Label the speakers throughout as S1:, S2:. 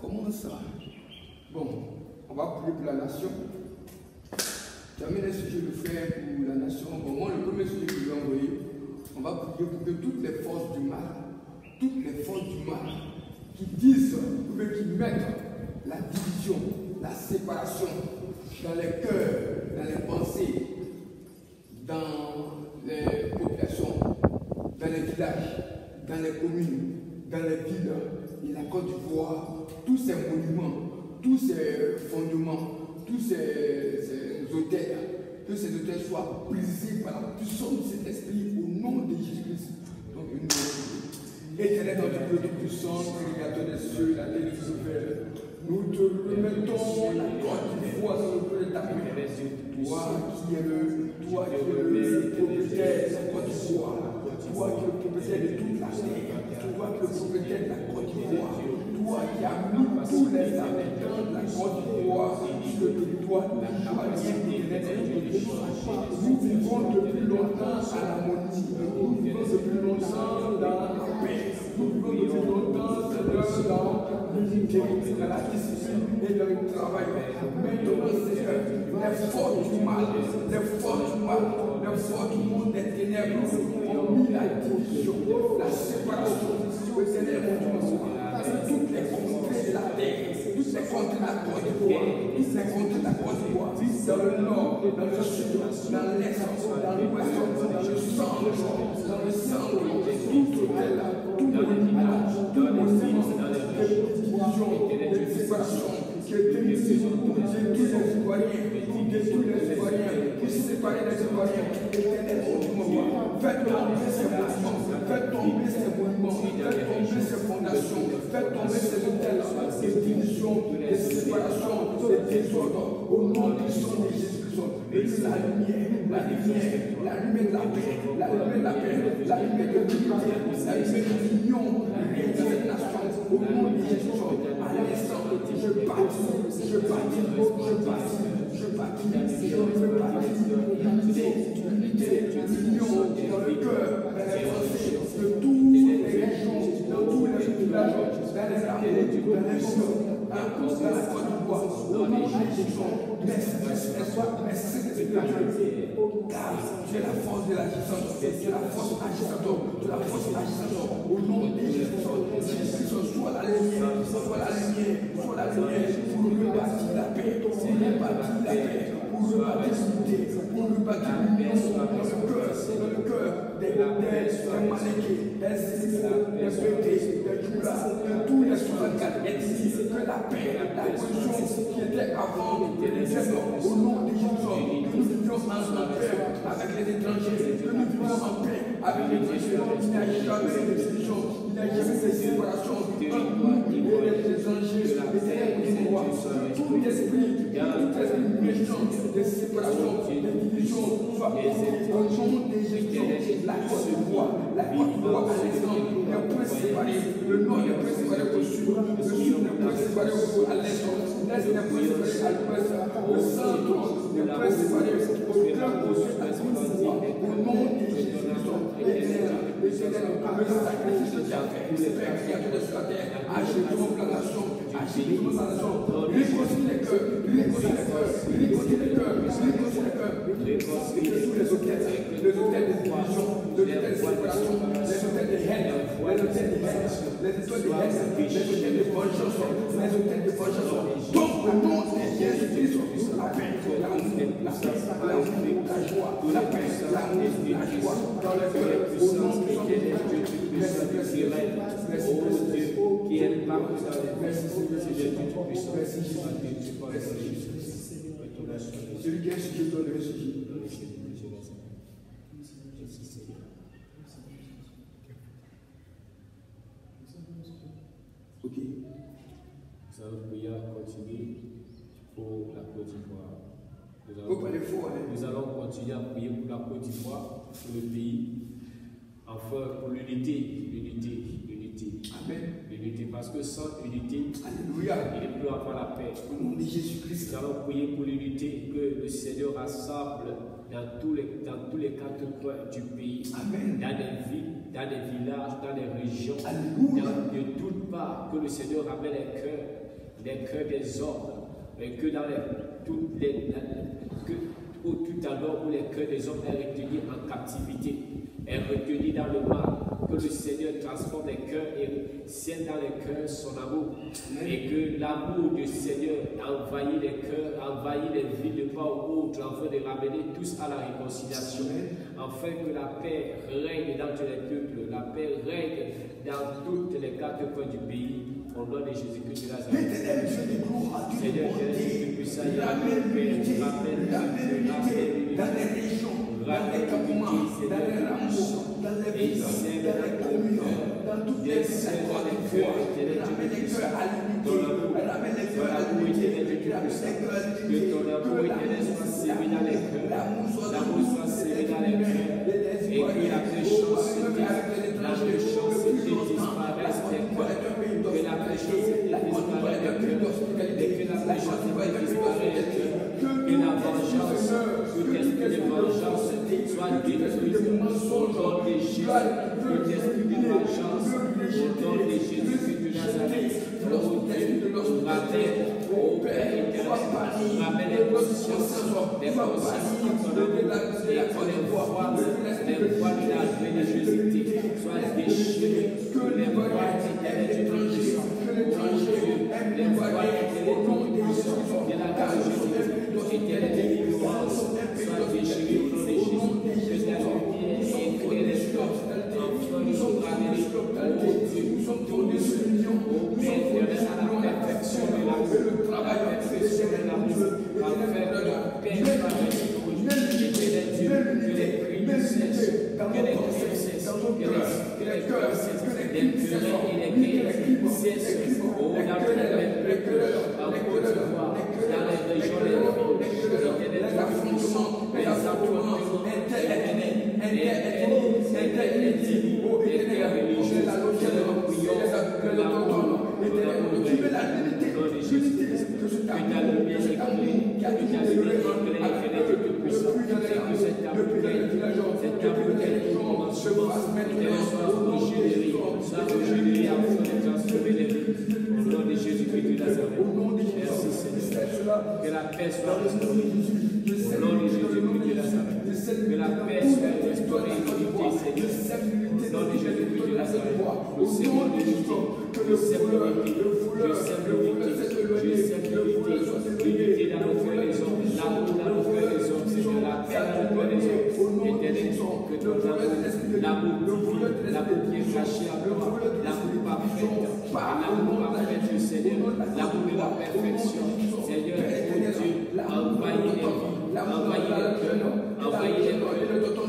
S1: commence. Bon, on va prier pour la nation. J'amène un sujet de frère pour la nation. Bon, moi, le premier sujet que je vais envoyer, on va prier pour que toutes les forces du mal, qui disent, ou bien qui mettent la division, la séparation dans les cœurs, dans les pensées, dans les populations, dans les villages, dans les communes, dans les villes et la Côte d'Ivoire, tous ces monuments, tous ces fondements, tous ces hôtels, que ces hôtels soient brisés par la puissance de cet esprit au nom de Jésus-Christ. Donc, une Éternel, notre Dieu tout-puissant, créateur des cieux, la terre des ouverte, nous te remettons la Côte d'Ivoire dans le cœur de ta main. Toi qui es le propriétaire de la Côte d'Ivoire, toi qui es le propriétaire de toute la terre, toi qui es le propriétaire de la Côte d'Ivoire, toi qui as mis tous les habitants de la Côte d'Ivoire sur le territoire de la Camargue. Nous vivons depuis longtemps à l'harmonie, nous vivons depuis longtemps dans la paix, nous vivons depuis longtemps dans l'unité, dans la discipline et dans le travail. Maintenant, Seigneur, les forces du mal, les forces du monde des ténèbres ont mis la division, la séparation, le ténèbre du monde. Toutes les contrées de la terre, toutes les contrées de la Côte d'Ivoire, toutes les contrées de la Côte d'Ivoire, dans le nord, dans le sud, dans l'est, dans l'ouest, dans le centre, tout hôtel, tout monument, de division, de séparation, qui est démisif pour détruire les Ivoiriens, pour séparer les Ivoiriens, faites tomber ces monuments, faites tomber ces fondations, faites tomber ces hôtels, ces divisions, ces séparations, ces désordres, au nom du sang de Jésus-Christ. La lumière de la paix, la lumière de l'unité, la lumière de l'union, de cette nation, au nom de Jésus. À l'instant, je bâtis l'union dans le cœur, dans les pensées de toutes les régions, dans tous les villages, dans les armées, dans les communes, dans la Côte d'Ivoire, au nom de Jésus. Merci, car tu es la force de l'agissante, tu es la force agissante, au nom de Jésus. Sois la lumière, pour rebâtir la paix, pour rebâtir l'unité, pour rebâtir l'union dans le cœur des Malékés, des Zizou, des Pétés, des Djoula, de tous les 64 ethnies, que la paix, la cohésion qui était avant les dialogues, au nom de Jésus, que nous vivions en paix avec les étrangers, que nous vivions en paix avec les étrangers. Il n'y a jamais de division, il n'y a jamais de séparation entre nous et les étrangers, les rois. Tout l'esprit méchant de séparation, de division, soit au nom de Jésus. La Côte d'Ivoire à l'exemple, les points séparés, le nord n'est pas séparé au sud, le sud n'est pas séparé à l'est, l'est n'est pas séparé à l'ouest, le centre n'est pas séparé au nord, au sud, à l'ouest, au nom de Jésus. L'éternel, le sacrifice de Dieu, le Père créateur de la terre, agit dans la nation, réconcilie les cœurs, tous les hôtels de division, les hôtels de séparation, les hôtels de haine, les hôtels de vengeance, donc au nom de Jésus-Christ, la paix, la joie, la paix, la joie dans le cœur, au nom de Jésus. Qui est là, celui qui est sujet doit le sujet. Ok.
S2: Nous allons prier à continuer pour la Côte d'Ivoire. Nous allons continuer à prier pour la Côte d'Ivoire, pour le pays, enfin pour l'unité.
S1: Amen.
S2: L'unité, parce que sans unité,
S1: alléluia,
S2: il ne peut avoir la paix.
S1: Au nom de Jésus-Christ.
S2: Nous allons prier pour l'unité, que le Seigneur rassemble dans tous les quatre coins du pays,
S1: Amen.
S2: Dans les villes, dans les villages, dans les régions,
S1: alléluia,
S2: de toutes parts, que le Seigneur ramène les cœurs les cœurs des hommes, que dans tout alors où les cœurs des hommes est retenu en captivité, est retenu dans le mal, que le Seigneur transforme les cœurs et scelle dans les cœurs son amour, et que l'amour du Seigneur envahit les cœurs, envahit les vies de part ou autre, afin de ramener tous à la réconciliation, afin que la paix règne dans tous les peuples, la paix règne dans toutes les quatre coins du pays. Au nom de Jésus-Christ de Nazareth. Seigneur, Jésus, puissant, ramène
S1: dans les régions, dans les campements, dans les rameaux, dans les villes, dans les communes, dans toutes les endroits de foi. Ramène les cœurs à l'unité, ramène les cœurs à l'unité, que ton amour éternel soit servi dans les cœurs, l'amour soit servi dans les cœurs, et que la méchanceté disparaisse des cœurs, que la méchanceté disparaisse des cœurs, et que la méchanceté disparaisse des cœurs, que la vengeance, que l'esprit de vengeance soit détruit au nom de Jésus, que l'esprit de vengeance au nom de Jésus de Nazareth, oh Dieu, ramène au Père éternel, ramène les consciences de ton amour, et que les voiles de la religiosité soient déchirées, que les voiles éternelles du Christ, les voiles éternelles du Christ, de la grâce de Jésus, éternelle de l'ignorance, soient déchirées au nom de Jésus, que la lumière éclaire les flots, enfin nous sommes ramenés au Dieu, tous au Père éternel à la perfection de l'amour, à la perfection de l'amour, afin que le Père soit béni, éternel Dieu, que les prières cessent, que les prières cessent, que les cœurs cessent, les querelles et les guerres cessent, au dans le peuple, en Côte d'Ivoire, dans les régions, les villes, les affrontements, les affrontements que la paix soit restaurée. Au nom de Jésus-Christ de Nazareth. Que la paix soit restaurée, l'unité, Seigneur. Au nom de Jésus-Christ de Nazareth. Nous serons l'unité. Je sème l'unité. Je sème l'unité. Je sème l'unité. L'unité dans nos cœurs les hommes. L'amour dans nos cœurs les hommes. Seigneur, la paix dans nos cœurs les hommes. Éternel, que ton l'amour divin, l'amour qui est caché à toi, l'amour parfait, l'amour parfait du Seigneur, l'amour de la perfection. Seigneur, oh Dieu, envahis les vies, envahis les cœurs, envahis les cœurs,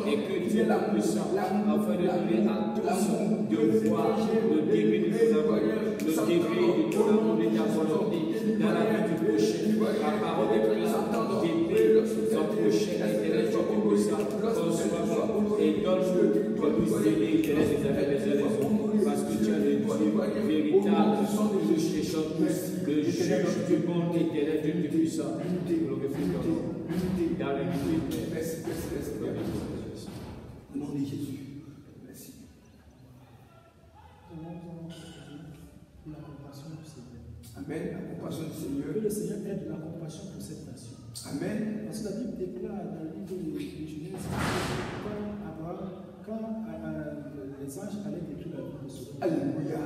S1: et que Dieu est puissant, afin de donner à tous de voir le degré de ton amour, le degré de ton amour, de ta volonté, dans la vie du prochain. La parole de Christ dépêche son prochain, éternel, tu es puissant, conçois-moi, et donne-nous que nous aider, éternel, les affaires des uns les autres, parce que tu es le Dieu véritable, nous cherchons tous le juge du monde éternel, Dieu puissant, glorifie ton nom, dans l'unité. Merci. Au nom de Jésus. Merci.
S3: La compassion du Seigneur.
S1: Amen. La compassion du Seigneur.
S3: Que le Seigneur aide la compassion pour cette nation.
S1: Amen.
S3: Parce que la Bible déclare dans le livre de Genèse quand les anges allaient détruire la ville de Sodome.
S1: Alléluia.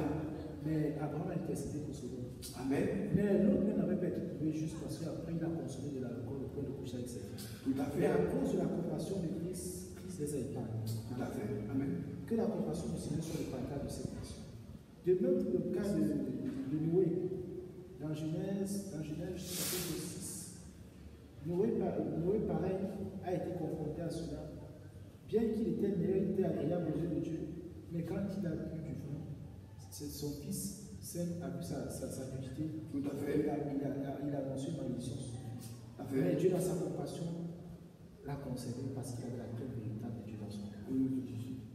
S3: Mais Abraham a intercédé pour Sodome.
S1: Amen.
S3: Mais l'autre n'avait pas été trouvé juste parce qu'après il a consommé de l'alcool au point de coucher avec ses filles.
S1: Tout à fait.
S3: Mais à cause de la compassion de Christ les a épargnés.
S1: Tout à fait. Amen.
S3: Que la compassion du Seigneur soit le partage de cette nation. De même que le cas de Noé, dans Genèse chapitre 6, Noé, pareil, a été confronté à cela. Bien qu'il était meilleur, il était agréable aux yeux de Dieu, mais quand il a bu du vin, son fils Sem a vu sa nudité.
S1: Tout à fait.
S3: Il a annoncé une malédiction sur lui. Mais Dieu, dans sa compassion, l'a conservé parce qu'il avait la crainte véritable de Dieu dans son cœur.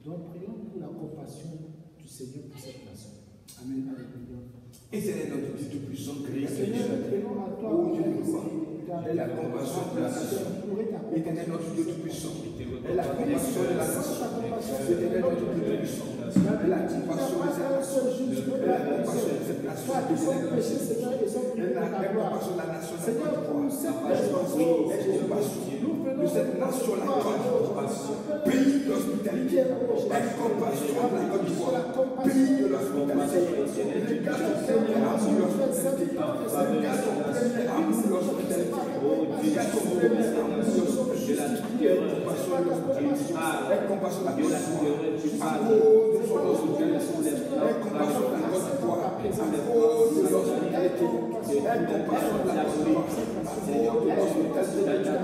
S3: Donc, prions pour la compassion du Seigneur pour cette nation. Amen. Alléluia.
S1: Et c'est notre Dieu tout-puissant que les
S3: Seigneur, prions à toi.
S1: Oh Dieu de gloire. Et la compassion de la nation. Éternel notre Dieu tout-puissant. Et la compassion de la nation. Éternel notre Dieu tout-puissant. Et la compassion de cette nation. Et la compassion de cette nation. compassion de la nation de la Côte d'Ivoire. Aie compassion de cette nation, la Côte d'Ivoire. Pays d'hospitalité. Aie compassion de la Côte d'Ivoire. Pays de l'hospitalité. Regarde ton premier amour l'hospitalité. Regarde ton premier amour l'hospitalité. Regarde ton premier amour l'hospitalité. Aie compassion de l'hospitalité. Aie compassion de la Côte d'Ivoire. À cause de son hospitalité. Aie compassion de la Côte d'Ivoire. À cause de l'hospitalité. Aie compassion de la Côte d'Ivoire. À cause de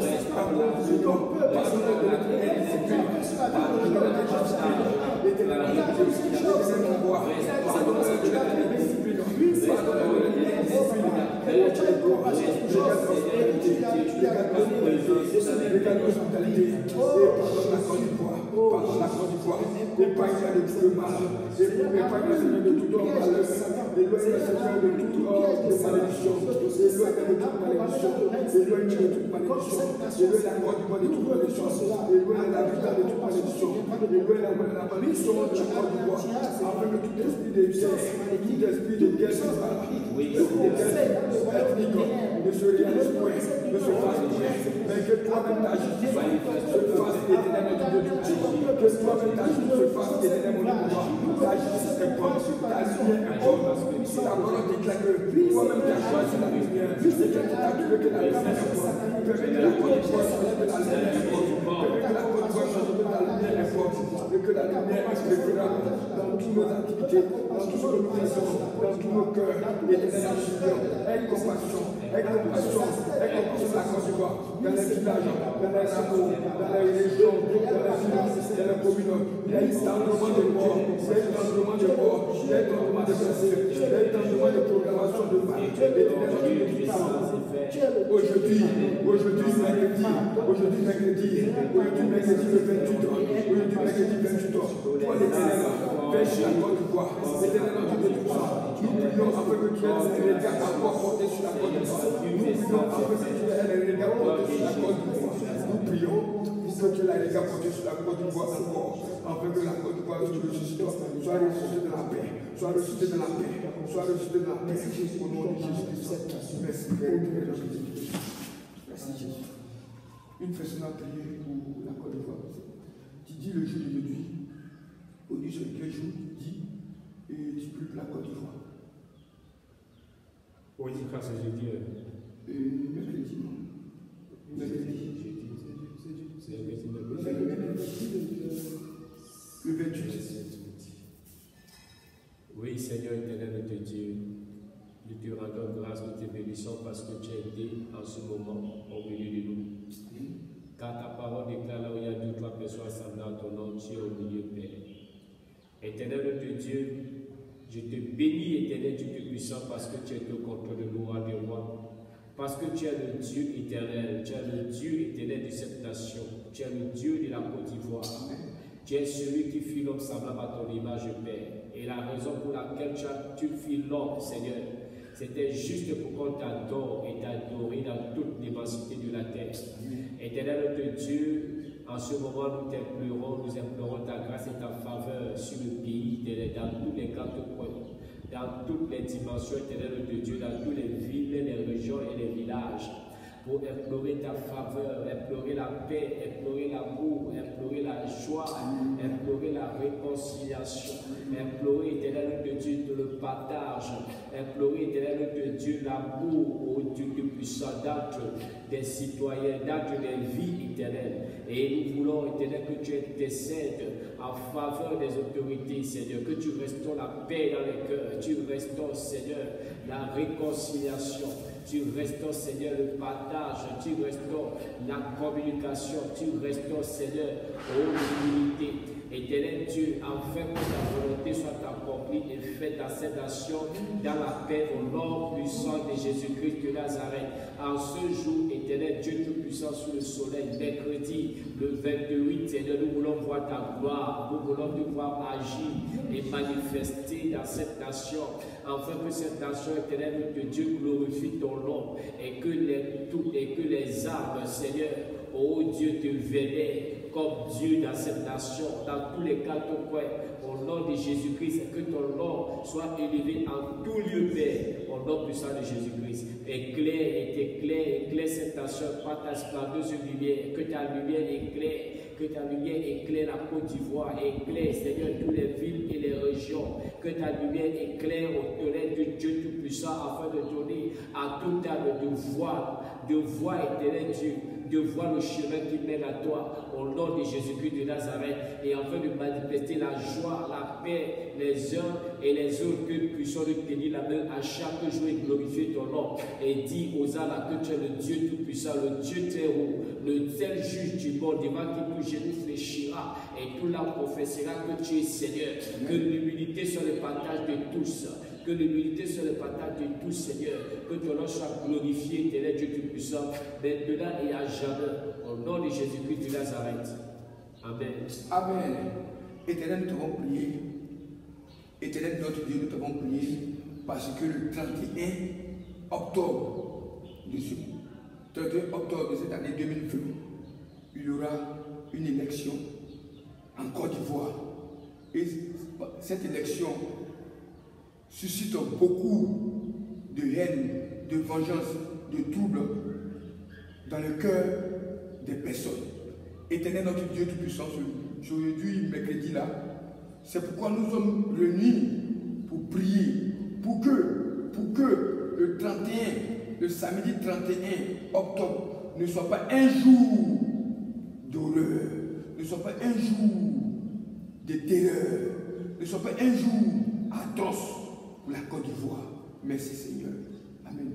S1: l'hospitalité. Que la lumière éclairera dans toutes nos activités, dans tout ce que nous faisons, dans tous nos cœurs, aie compassion, aie compassion de la Côte d'Ivoire, dans les villages, dans les hameaux, dans les régions, dans les villes, dans les communes. Il y a eu tendement de morts, il y a eu tendement de morts, il y a eu tendement de blessés, il y a eu tendement de proclamation de mal. Aujourd'hui, mercredi le 28 toi l'Éternel, pêche la Côte d'Ivoire, l'Éternel notre Dieu tout-puissant. Nous prions afin que tu aies un regard encore porté sur la Côte d'Ivoire. Nous prions afin que tu aies un regard porté sur la Côte d'Ivoire. Nous prions pour que tu aies un regard porté sur la Côte d'Ivoire encore, afin que la Côte d'Ivoire soit ressuscitée de la paix, soit ressuscitée de la paix, soit ressuscitée de la paix, au nom de Jésus-Christ. Merci. Merci Jésus. Une personnelle prière pour la Côte d'Ivoire. Tu dis le jour d'aujourd'hui, au Dieu sur quel jour tu dis et tu pries pour la Côte d'Ivoire.
S2: Oui, grâce à jeudi.
S1: Mercredi, non. Mercredi. Le 28.
S2: Oui, Seigneur éternel de Dieu, nous te rendons grâce, nous te bénissons parce que tu as été en ce moment au milieu de nous. Car ta parole déclare là où il y a 2 ou 3 personnes assemblées en ton nom, tu es au milieu, Père. Éternel de Dieu, je te bénis, éternel Dieu Tout-Puissant, parce que tu es au contrôle de roi des rois. Parce que tu es le Dieu éternel, tu es le Dieu éternel de cette nation, tu es le Dieu de la Côte d'Ivoire. Tu es celui qui fit l'homme semblable à ton image, Père. Et la raison pour laquelle tu fis l'homme, Seigneur, c'était juste pour qu'on t'adore et t'adorer dans toute l'immensité de la terre. Éternel de Dieu, en ce moment nous t'implorons, nous implorons ta grâce et ta faveur sur le pays, dans tous les 4 coins, dans toutes les dimensions, éternel de Dieu, dans toutes les villes, les régions et les villages, pour implorer ta faveur, implorer la paix, implorer l'amour, implorer la joie, implorer la réconciliation, implorer, éternel de Dieu, le partage, implorer, éternel de Dieu, l'amour au Dieu Tout-Puissant, d'être des citoyens, d'être des vies éternelles. Et nous voulons, éternel, que tu intercèdes en faveur des autorités, Seigneur, que tu restaures la paix dans les cœurs, tu restaures, Seigneur, la réconciliation, tu restaures, Seigneur, le partage, tu restaures la communication, tu restaures, Seigneur, l'unité. Éternel Dieu, afin que ta volonté soit accomplie et faite dans cette nation, dans la paix au nom puissant de Jésus-Christ de Nazareth. En ce jour, éternel Dieu Tout-Puissant sous le soleil, mercredi, le 28, Seigneur, nous voulons voir ta gloire, nous voulons te voir agir et manifester dans cette nation, afin que cette nation, éternel de Dieu, glorifie ton nom et que les armes, Seigneur, oh Dieu, te vénèrent comme Dieu dans cette nation, dans tous les quatre coins. Au nom de Jésus-Christ, que ton nom soit élevé en tout lieu, Père, au nom puissant de Jésus-Christ. Éclaire cette nation par ta splendeuse lumière, que ta lumière éclaire la Côte d'Ivoire, éclaire, Seigneur, toutes les villes et les régions, que ta lumière éclaire au tonnerre du Dieu Tout-Puissant, afin de donner à tout âme de voir éternel Dieu, de voir le chemin qui mène à toi, au nom de Jésus-Christ de Nazareth, et afin de manifester la joie, la paix, les uns et les autres, que nous puissions nous tenir la main à chaque jour et glorifier ton nom, et dire aux âmes que tu es le Dieu Tout-Puissant, le Dieu très haut, le tel juge du monde, devant qui tout genou fléchira, et tout l'âme confessera que tu es Seigneur, que l'humilité soit le partage de tous. Que l'humilité soit le partage de tous, Seigneur. Que ton nom soit glorifié, éternel Dieu Tout-Puissant, maintenant et à jamais. Au nom de Jésus-Christ de Nazareth. Amen.
S1: Amen. Éternel, nous t'avons prié. Éternel, notre Dieu, nous t'avons prié parce que le 31 octobre de cette année 2020, il y aura une élection en Côte d'Ivoire. Et cette élection suscite beaucoup de haine, de vengeance, de troubles dans le cœur des personnes. Éternel notre Dieu Tout-Puissant, aujourd'hui, mercredi là, c'est pourquoi nous sommes réunis pour prier, pour que le 31, le samedi 31 octobre, ne soit pas un jour d'horreur, ne soit pas un jour de terreur, ne soit pas un jour atroce pour la Côte d'Ivoire. Merci Seigneur. Amen.